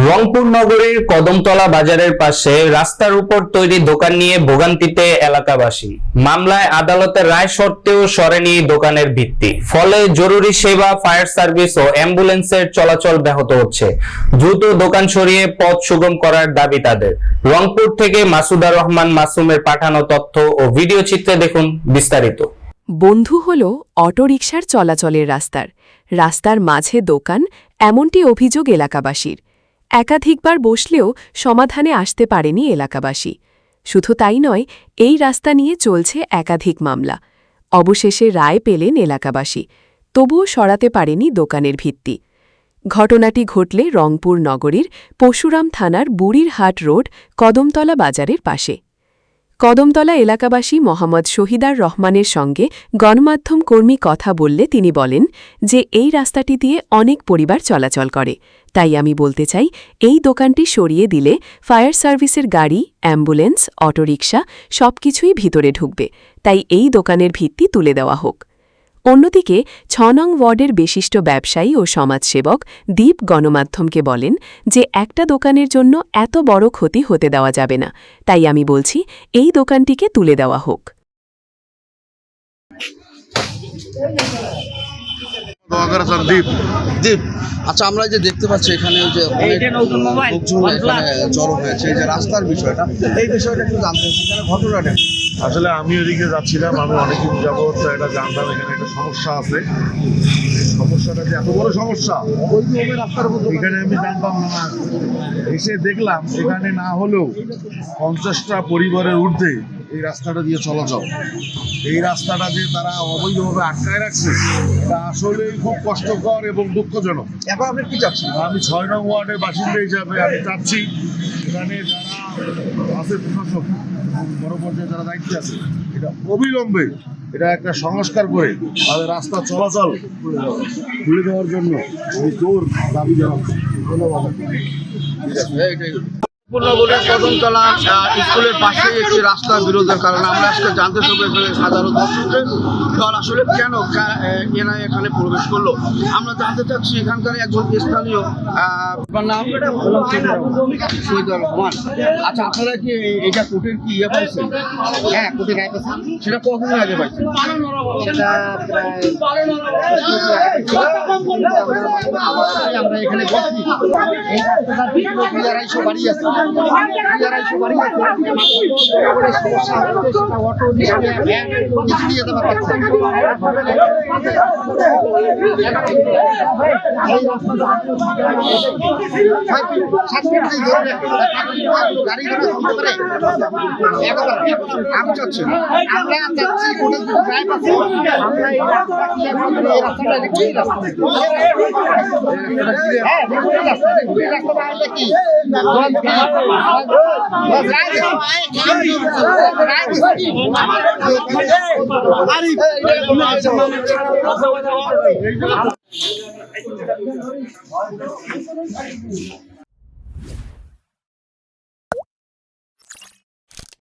রংপুর নগরীর কদমতলা বাজারের পাশে রাস্তার উপর তৈরি দোকান নিয়ে ভোগান্তিতে এলাকাবাসী। মামলায় আদালতের রায় সত্ত্বেও সরেনি দোকানের ভিত্তি, ফলে জরুরি সেবা, ফায়ার সার্ভিস ও অ্যাম্বুলেন্সের চলাচল ব্যাহত হচ্ছে। দ্রুত দোকান সরিয়ে পথ সুগম করার দাবি তাদের। রংপুর থেকে মাসুদা রহমান মাসুমের পাঠানো তথ্য ও ভিডিও চিত্রে দেখুন বিস্তারিত। বন্ধু হল অটোরিকশার চলাচলের রাস্তার মাঝে দোকান, এমনটি অভিযোগ এলাকাবাসীর। একাধিকবার বসলেও সমাধানে আসতে পারেনি এলাকাবাসী। শুধু তাই নয়, এই রাস্তা নিয়ে চলছে একাধিক মামলা। অবশেষে রায় পেলেন এলাকাবাসী, তবুও সরাতে পারেনি দোকানের ভিত্তি। ঘটনাটি ঘটলে রংপুর নগরীর পশুরাম থানার বুড়িরহাট রোড কদমতলা বাজারের পাশে। কদমতলা এলাকাবাসী মোহাম্মদ শহীদার রহমানের সঙ্গে গণমাধ্যম কর্মী কথা বললে তিনি বলেন যে এই রাস্তাটি দিয়ে অনেক পরিবার চলাচল করে, তাই আমি বলতে চাই এই দোকানটি সরিয়ে দিলে ফায়ার সার্ভিসের গাড়ি, অ্যাম্বুলেন্স, অটোরিকশা সবকিছুই ভিতরে ঢুকবে, তাই এই দোকানের ভিত্তি তুলে দেওয়া হোক। অন্যদিকে ৬ নং ওয়ার্ডের বিশিষ্ট ব্যবসায়ী ও সমাজসেবক দীপ গণমাধ্যমকে বলেন যে একটা দোকানের জন্য এত বড় ক্ষতি হতে দেওয়া যাবে না, তাই আমি বলছি এই দোকানটিকে তুলে দেওয়া হোক। আচ্ছা, আমরা যে দেখতে পাচ্ছি এখানে যে জড়ো হয়েছে, এই যে রাস্তার বিষয়টা, এই বিষয়টা একটু জানতে চাচ্ছি, ঘটনাটা। আসলে আমি ওদিকে যাচ্ছিলাম, আমি অনেকদিন যাবত এটা জানতাম এখানে একটা সমস্যা আছে। সমস্যাটা যে এত বড় সমস্যা এখানে আমি জানতাম না, এসে দেখলাম এখানে না হলেও 50টা পরিবারের ঊর্ধ্বে এই রাস্তাটা দিয়ে চলাচল। এই রাস্তাটা যে তারা অবৈধভাবে আটকায় রাখছে, এটা আসলেই খুব কষ্টকর এবং দুঃখজনক। এখন আপনি কি চাচ্ছেন? আমি ৬ নং ওয়ার্ডের বাসিন্দা হিসাবে আমি চাচ্ছি এখানে যারা আছে প্রশাসক, বড় পর্যায়ে যারা দায়িত্বে আছে, এটা অবিলম্বে এটা একটা সংস্কার করে তাদের রাস্তা চলাচল খুলে দেওয়ার জন্য আমি জোর দাবি জানাচ্ছি। ধন্যবাদ। পূর্ণবলীর কদমতলা স্কুলের পাশেই একটি রাস্তা বিরোধের কারণে আমরা আজকে জানতে চাইবো সাধারণ দর্শকদের দল আসলে কেন এনআই এখানে প্রবেশ করলো। আমরা জানতে চাচ্ছি এখানকার একজন স্থানীয় নাম শহীদুর রহমান। আচ্ছা, আপনারা কি এটা কোর্টের কি ইয়ে পাইছেন? হ্যাঁ, কোর্টের রায় পাইছেন। সেটা কখন আগে পাইছেন? সেটা আমরা এখানে বলছি এই রাস্তাটা 250 বাড়ি আছে, অটো নিয়ে যেতে পারছে। গাড়ি ঘোড়া চলতে পারে। আমি চাচ্ছি, আমরা চাচ্ছি কোর্টের রায় পাচ্ছি, আমরা এই রাস্তাটা কি